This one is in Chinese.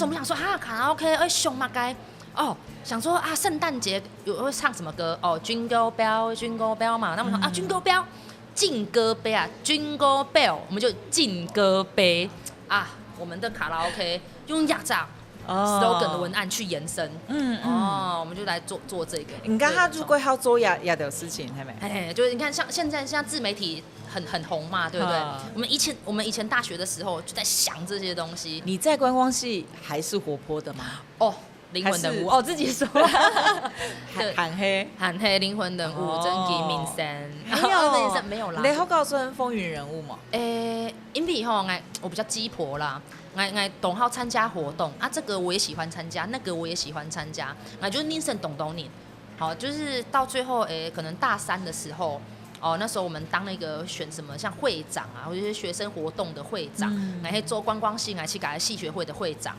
时候我们想说卡拉 OK 熊嘛该想说圣诞节会唱什么歌Jingle Bell Jingle Bell 嘛，那我们说Jingle Bell 劲歌杯Jingle Bell 我们就劲歌杯我们的卡拉 OK 用亚扎slogan 的文案去延伸，我们就来做这个。你看他如果要做亚的事情，系咪？就是你看像现在自媒体很红嘛，对不对？我们以前大学的时候就在想这些东西。你在观光系还是活泼的吗？灵魂人物自己说，喊黑灵魂人物，真吉明生，没有啦。你好告诉人风云人物嘛？因为我比较鸡婆啦，懂好参加活动这个我也喜欢参加，那个我也喜欢参加，就是宁生懂你。好，就是到最后可能大3的时候。那时候我们当那个选什么像会长或者是学生活动的会长，做观光系去搞系学会的会长，